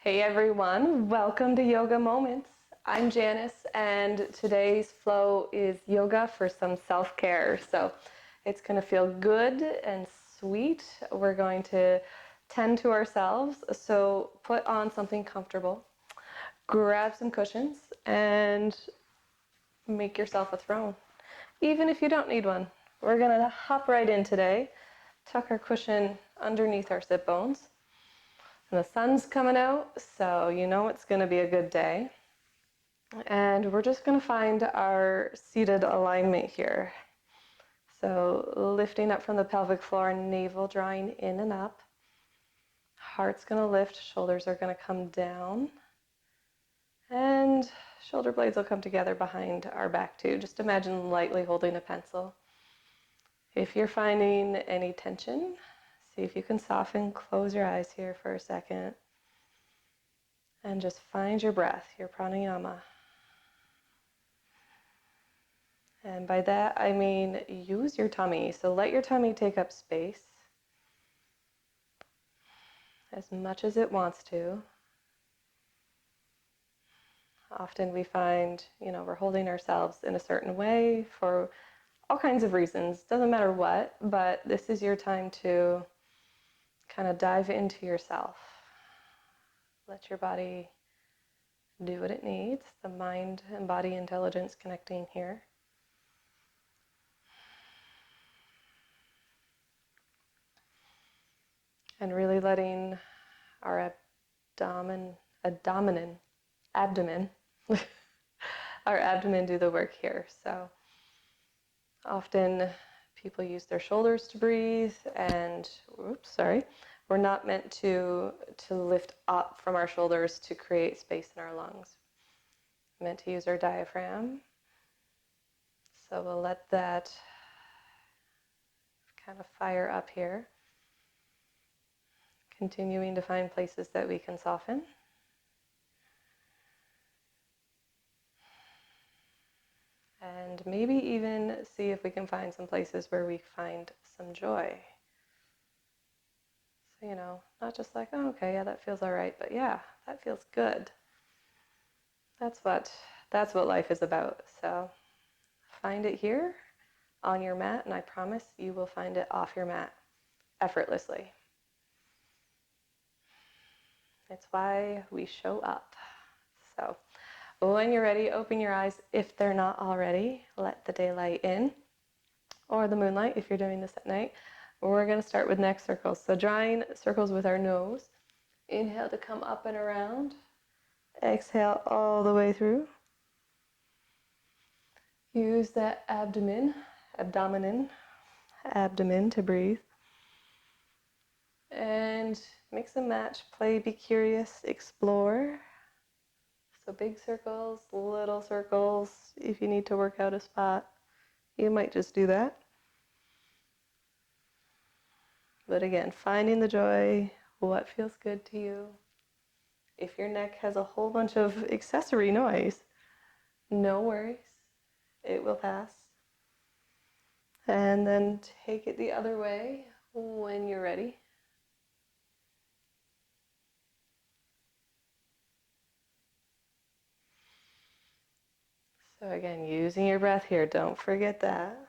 Hey everyone, welcome to Yoga Moments. I'm Janice and today's flow is yoga for some self-care. So it's going to feel good and sweet. We're going to tend to ourselves. So put on something comfortable, grab some cushions and make yourself a throne. Even if you don't need one, we're going to hop right in today. Tuck our cushion underneath our sit bones. And the sun's coming out, so you know it's going to be a good day. And we're just going to find our seated alignment here. So lifting up from the pelvic floor, navel drawing in and up. Heart's going to lift, shoulders are going to come down. And shoulder blades will come together behind our back too. Just imagine lightly holding a pencil. If you're finding any tension, see if you can soften, close your eyes here for a second. And just find your breath, your pranayama. And by that, I mean use your tummy. So let your tummy take up space as much as it wants to. Often we find, we're holding ourselves in a certain way for all kinds of reasons. Doesn't matter what, but this is your time to kind of dive into yourself. Let your body do what it needs. The mind and body intelligence connecting here. And really letting our abdomen, our abdomen do the work here. So often people use their shoulders to breathe and, we're not meant to lift up from our shoulders to create space in our lungs. We're meant to use our diaphragm. So we'll let that kind of fire up here. Continuing to find places that we can soften. And maybe even see if we can find some places where we find some joy. So, not just like, oh, okay, yeah, that feels all right, but yeah, that feels good. That's what life is about. So find it here on your mat, and I promise you will find it off your mat effortlessly. It's why we show up. So when you're ready, open your eyes if they're not already. Let the daylight in, or the moonlight if you're doing this at night. We're going to start with neck circles. So drawing circles with our nose. Inhale to come up and around. Exhale all the way through. Use that abdomen to breathe. And mix and match, play, be curious, explore. So big circles, little circles. If you need to work out a spot, you might just do that. But again, finding the joy, what feels good to you. If your neck has a whole bunch of accessory noise, no worries, it will pass. And then take it the other way when you're ready. So again, using your breath here, don't forget that.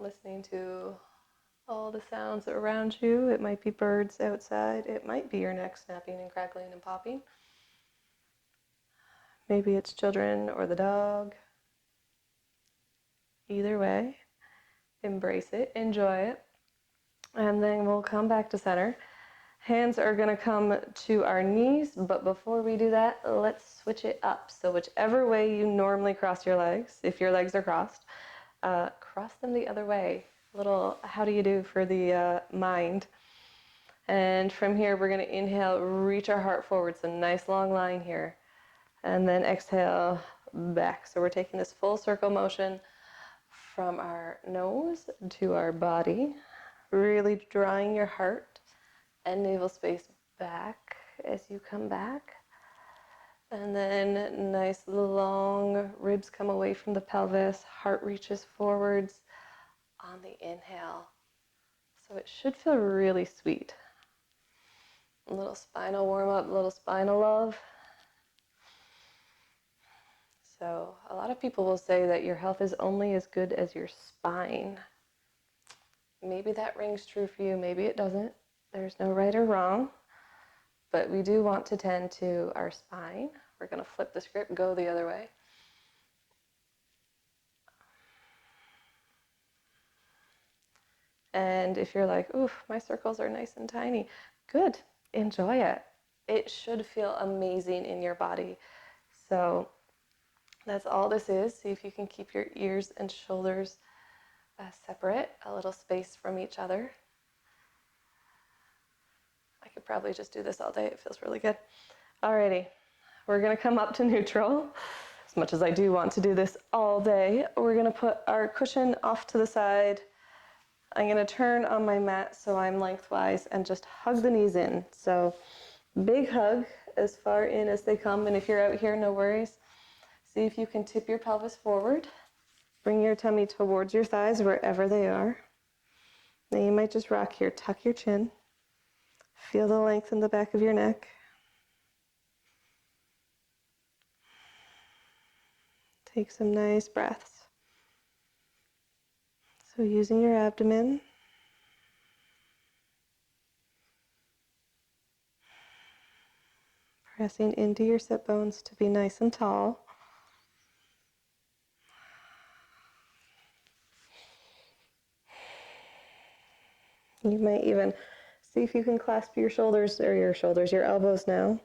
Listening to all the sounds around you. It might be birds outside. It might be your neck snapping and crackling and popping. Maybe it's children or the dog. Either way, embrace it, enjoy it. And then we'll come back to center. Hands are going to come to our knees, but before we do that, let's switch it up. So whichever way you normally cross your legs, if your legs are crossed, cross them the other way. Little how do you do for the mind. And from here, we're going to inhale, reach our heart forward. So nice long line here. And then exhale back. So we're taking this full circle motion from our nose to our body, really drawing your heart and navel space back as you come back. And then nice long ribs come away from the pelvis, heart reaches forwards on the inhale. So it should feel really sweet. A little spinal warm up, a little spinal love. So a lot of people will say that your health is only as good as your spine. Maybe that rings true for you, maybe it doesn't. There's no right or wrong, but we do want to tend to our spine. We're going to flip the script, go the other way. And if you're like, oof, my circles are nice and tiny, good, enjoy it. It should feel amazing in your body. So that's all this is. See if you can keep your ears and shoulders separate, a little space from each other. I could probably just do this all day. It feels really good. Alrighty, we're gonna come up to neutral. As much as I do want to do this all day, we're gonna put our cushion off to the side. I'm gonna turn on my mat so I'm lengthwise and just hug the knees in. So big hug as far in as they come. And if you're out here, no worries. See if you can tip your pelvis forward. Bring your tummy towards your thighs wherever they are. Now you might just rock here. Tuck your chin. Feel the length in the back of your neck. Take some nice breaths. So using your abdomen, pressing into your sit bones to be nice and tall. You might even see if you can clasp your elbows now,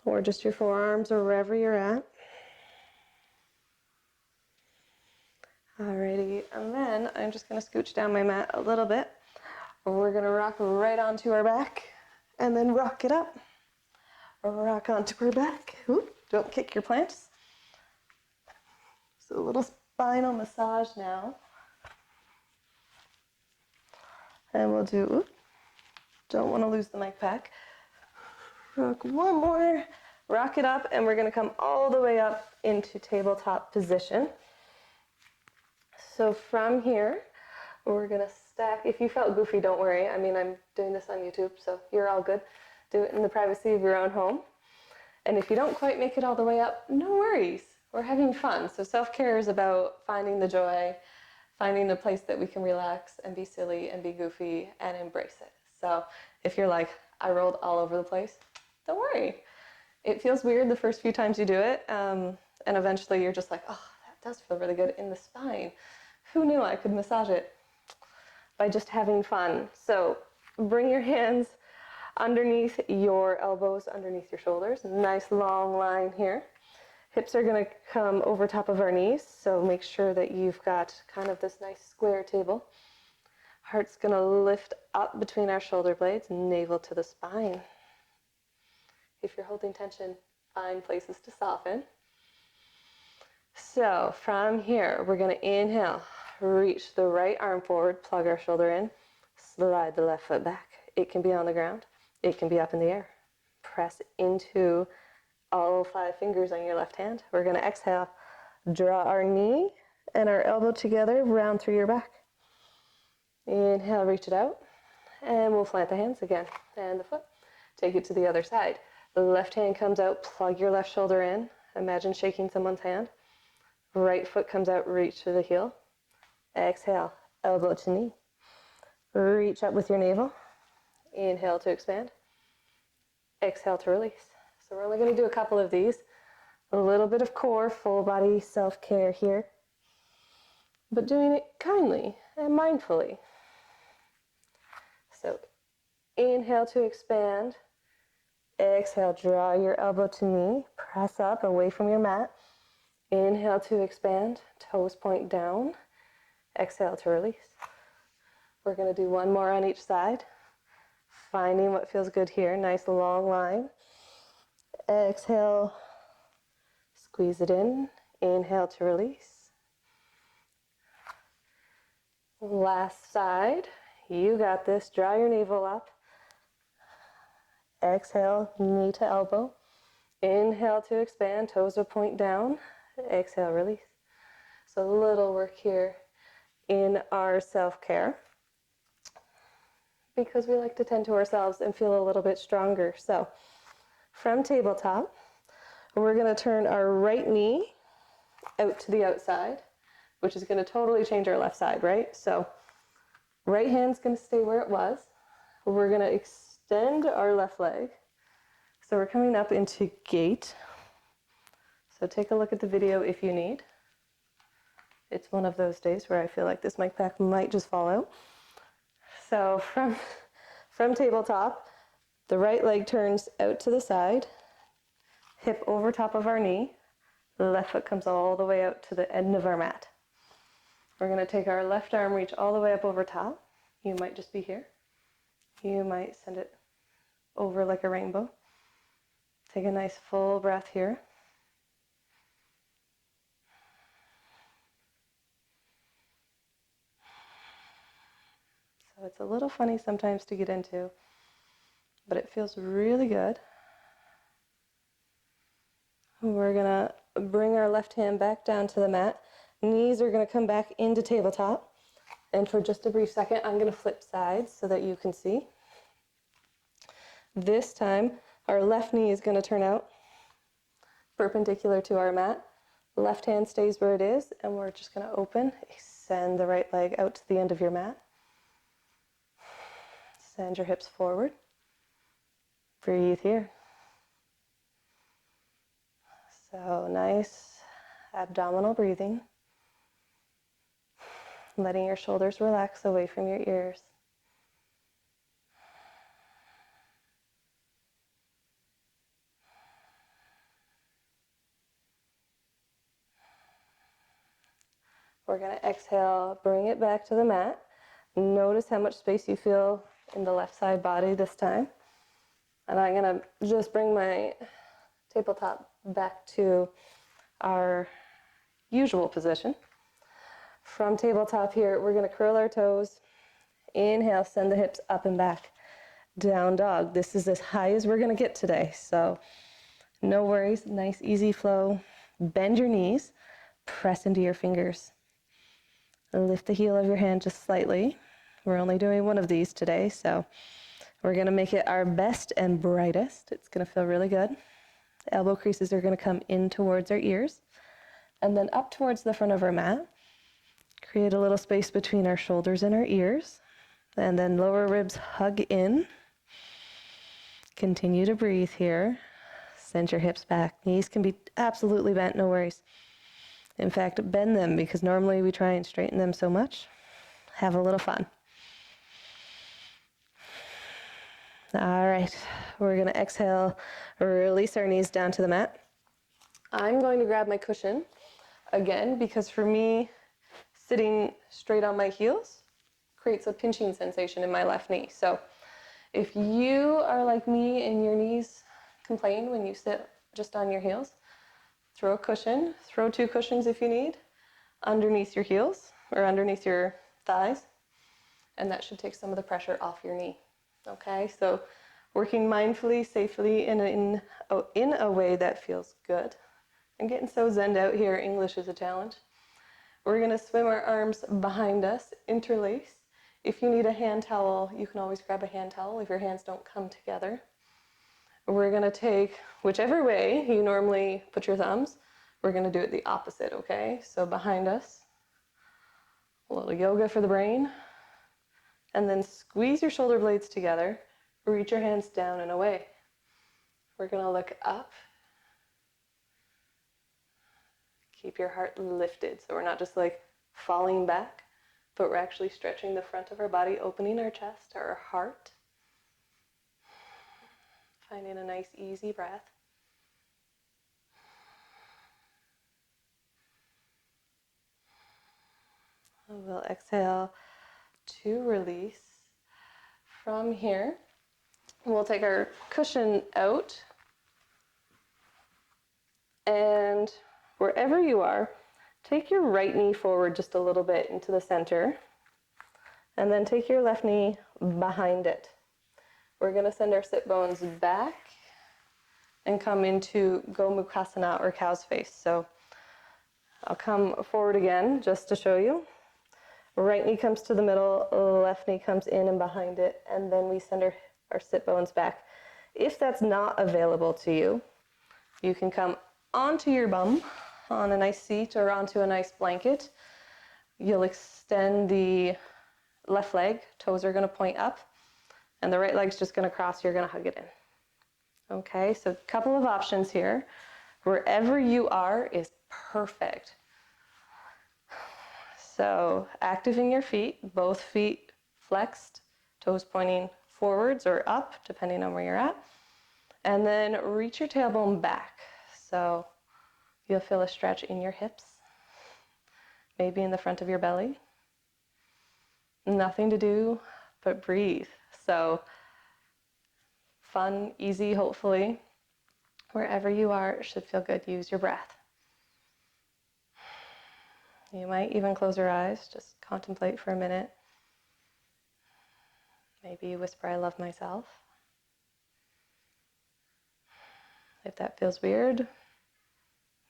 or just your forearms or wherever you're at. Alrighty, and then I'm just going to scooch down my mat a little bit. We're going to rock right onto our back, and then rock it up. Rock onto our back. Ooh, don't kick your planks. So a little spinal massage now. And we'll do, don't want to lose the mic pack. Rock one more, rock it up, and we're going to come all the way up into tabletop position. So from here, we're going to stack. If you felt goofy, don't worry. I mean, I'm doing this on YouTube, so you're all good. Do it in the privacy of your own home. And if you don't quite make it all the way up, no worries. We're having fun. So self-care is about finding the joy, finding a place that we can relax and be silly and be goofy and embrace it. So if you're like, I rolled all over the place, don't worry. It feels weird the first few times you do it, and eventually you're just like, oh, that does feel really good in the spine. Who knew I could massage it? By just having fun. So bring your hands underneath your elbows, underneath your shoulders. Nice long line here. Hips are going to come over top of our knees, so make sure that you've got kind of this nice square table. Heart's going to lift up between our shoulder blades, navel to the spine. If you're holding tension, find places to soften. So from here, we're going to inhale, reach the right arm forward, plug our shoulder in, slide the left foot back. It can be on the ground. It can be up in the air. Press into all 5 fingers on your left hand. We're going to exhale, draw our knee and our elbow together, round through your back. Inhale, reach it out, and we'll plant the hands again, and the foot. Take it to the other side. The left hand comes out, plug your left shoulder in. Imagine shaking someone's hand. Right foot comes out, reach to the heel. Exhale, elbow to knee. Reach up with your navel. Inhale to expand. Exhale to release. So we're only going to do a couple of these. A little bit of core, full body self-care here, but doing it kindly and mindfully. So inhale to expand. Exhale, draw your elbow to knee. Press up away from your mat. Inhale to expand. Toes point down. Exhale to release. We're going to do one more on each side. Finding what feels good here. Nice long line. Exhale, squeeze it in. Inhale to release. Last side. You got this. Draw your navel up. Exhale, knee to elbow. Inhale to expand. Toes will point down. Exhale, release. So a little work here in our self-care. because we like to tend to ourselves and feel a little bit stronger. So from tabletop, we're going to turn our right knee out to the outside, which is going to totally change our left side, right? So right hand's going to stay where it was. We're going to extend our left leg. So we're coming up into gate. So take a look at the video if you need. It's one of those days where I feel like this mic pack might just fall out. So from tabletop, the right leg turns out to the side, hip over top of our knee, the left foot comes all the way out to the end of our mat. We're going to take our left arm, reach all the way up over top. You might just be here. You might send it over like a rainbow. Take a nice full breath here. So it's a little funny sometimes to get into, but it feels really good. We're going to bring our left hand back down to the mat. Knees are going to come back into tabletop. And for just a brief second, I'm going to flip sides so that you can see. This time, our left knee is going to turn out perpendicular to our mat. Left hand stays where it is, and we're just going to open, extend the right leg out to the end of your mat. Send your hips forward. Breathe here. So nice abdominal breathing. Letting your shoulders relax away from your ears. We're going to exhale, bring it back to the mat. Notice how much space you feel in the left side body this time. And I'm going to just bring my tabletop back to our usual position. From tabletop here, we're going to curl our toes. Inhale, send the hips up and back. Down dog. This is as high as we're going to get today. So no worries, nice easy flow. Bend your knees, press into your fingers. Lift the heel of your hand just slightly. We're only doing one of these today, so we're going to make it our best and brightest. It's going to feel really good. Elbow creases are going to come in towards our ears and then up towards the front of our mat. Create a little space between our shoulders and our ears, and then lower ribs hug in. Continue to breathe here. Send your hips back. Knees can be absolutely bent, no worries. In fact, bend them because normally we try and straighten them so much. Have a little fun. All right, we're going to exhale, release our knees down to the mat. I'm going to grab my cushion again because for me, sitting straight on my heels creates a pinching sensation in my left knee. So if you are like me and your knees complain when you sit just on your heels, throw a cushion, throw 2 cushions if you need, underneath your heels or underneath your thighs, and that should take some of the pressure off your knee. Okay, so working mindfully, safely, in a way that feels good. I'm getting so zenned out here, English is a challenge. We're going to swim our arms behind us, interlace. If you need a hand towel, you can always grab a hand towel if your hands don't come together. We're going to take whichever way you normally put your thumbs, we're going to do it the opposite, okay? So behind us, a little yoga for the brain. And then squeeze your shoulder blades together, reach your hands down and away. We're going to look up. Keep your heart lifted, so we're not just like falling back, but we're actually stretching the front of our body, opening our chest, our heart. Finding a nice, easy breath. We'll exhale to release. From here, we'll take our cushion out, and wherever you are, take your right knee forward just a little bit into the center, and then take your left knee behind it. We're going to send our sit bones back and come into Gomukhasana, or cow's face. So I'll come forward again just to show you. Right knee comes to the middle, left knee comes in and behind it, and then we send our sit bones back. If that's not available to you, you can come onto your bum on a nice seat or onto a nice blanket. You'll extend the left leg, toes are going to point up, and the right leg's just going to cross, you're going to hug it in. Okay, so a couple of options here. Wherever you are is perfect. So activating your feet, both feet flexed, toes pointing forwards or up, depending on where you're at. And then reach your tailbone back. So you'll feel a stretch in your hips, maybe in the front of your belly. Nothing to do but breathe. So fun, easy, hopefully. Wherever you are, it should feel good. Use your breath. You might even close your eyes, just contemplate for a minute. Maybe you whisper, I love myself. If that feels weird,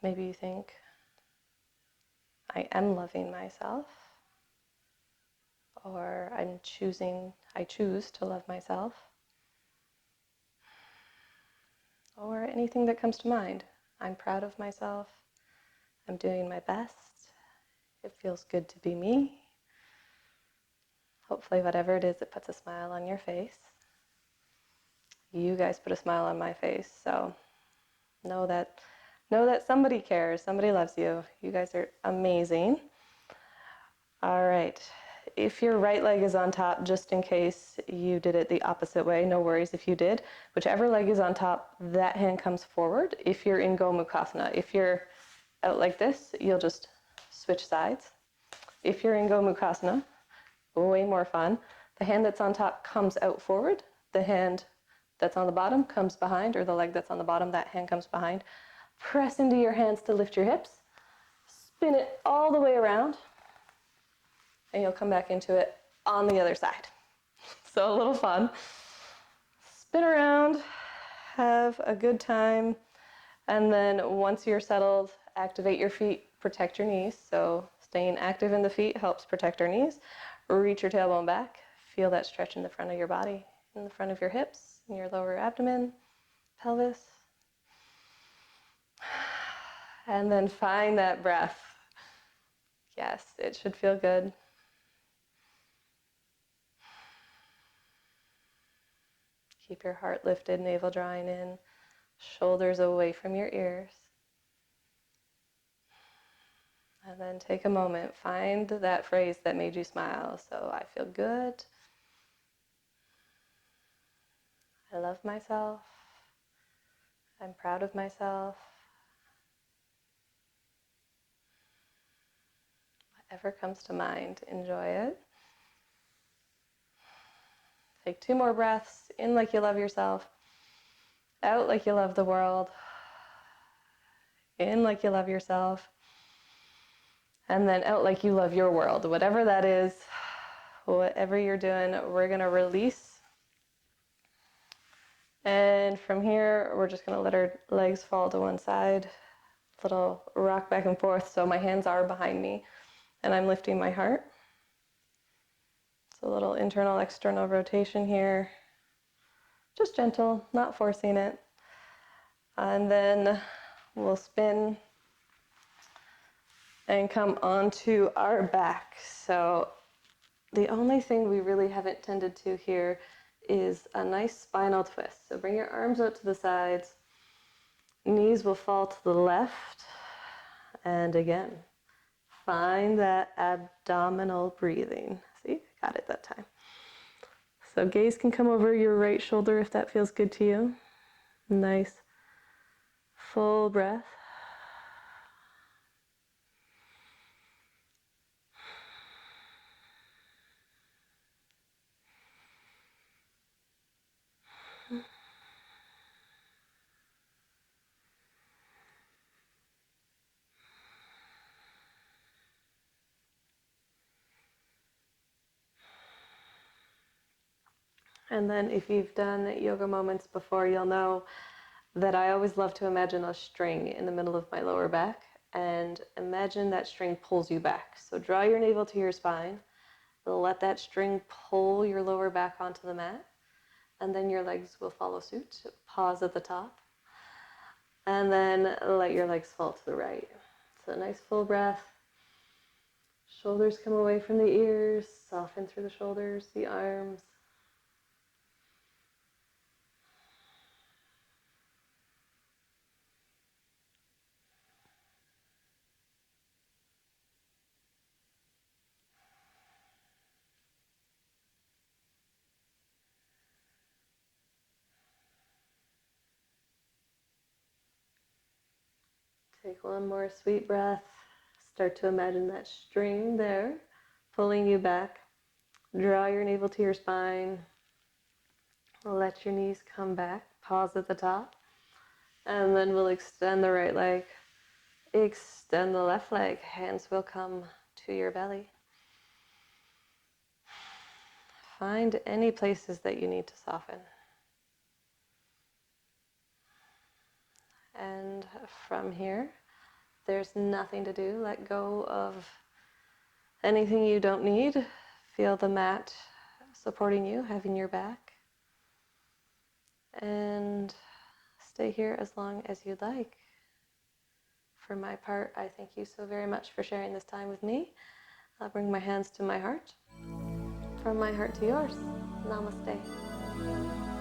maybe you think, I am loving myself. Or I choose to love myself. Or anything that comes to mind. I'm proud of myself. I'm doing my best. It feels good to be me. Hopefully, whatever it is, it puts a smile on your face. You guys put a smile on my face, so know that somebody cares, somebody loves you. You guys are amazing. All right. If your right leg is on top, just in case you did it the opposite way, no worries if you did. Whichever leg is on top, that hand comes forward. If you're in Gomukhasana, if you're out like this, you'll just switch sides. If you're in Gomukhasana, way more fun. The hand that's on top comes out forward. The hand that's on the bottom comes behind, or the leg that's on the bottom, that hand comes behind. Press into your hands to lift your hips. Spin it all the way around. And you'll come back into it on the other side. So a little fun. Spin around, have a good time. And then once you're settled, activate your feet, protect your knees. So staying active in the feet helps protect our knees. Reach your tailbone back. Feel that stretch in the front of your body, in the front of your hips, in your lower abdomen, pelvis. And then find that breath. Yes, it should feel good. Keep your heart lifted, navel drawing in, shoulders away from your ears. And then take a moment, find that phrase that made you smile. So I feel good. I love myself. I'm proud of myself. Whatever comes to mind, enjoy it. Take 2 more breaths, in like you love yourself, out like you love the world, in like you love yourself, and then out like you love your world. Whatever that is, whatever you're doing, we're going to release. And from here, we're just going to let our legs fall to one side, little rock back and forth. So my hands are behind me, and I'm lifting my heart. It's a little internal, external rotation here. Just gentle, not forcing it. And then we'll spin and come onto our back. So the only thing we really haven't tended to here is a nice spinal twist. So bring your arms out to the sides. Knees will fall to the left. And again, find that abdominal breathing. See, got it that time. So gaze can come over your right shoulder if that feels good to you. Nice, full breath. And then if you've done yoga moments before, you'll know that I always love to imagine a string in the middle of my lower back, and imagine that string pulls you back. So draw your navel to your spine, Let that string pull your lower back onto the mat, and then your legs will follow suit. Pause at the top, and then let your legs fall to the right. So a nice full breath. Shoulders come away from the ears, soften through the shoulders, the arms. Take one more sweet breath. Start to imagine that string there, pulling you back. Draw your navel to your spine. Let your knees come back. Pause at the top. And then we'll extend the right leg. Extend the left leg. Hands will come to your belly. Find any places that you need to soften. And from here, there's nothing to do. Let go of anything you don't need. Feel the mat supporting you, having your back. And stay here as long as you'd like. For my part, I thank you so very much for sharing this time with me. I'll bring my hands to my heart. From my heart to yours. Namaste.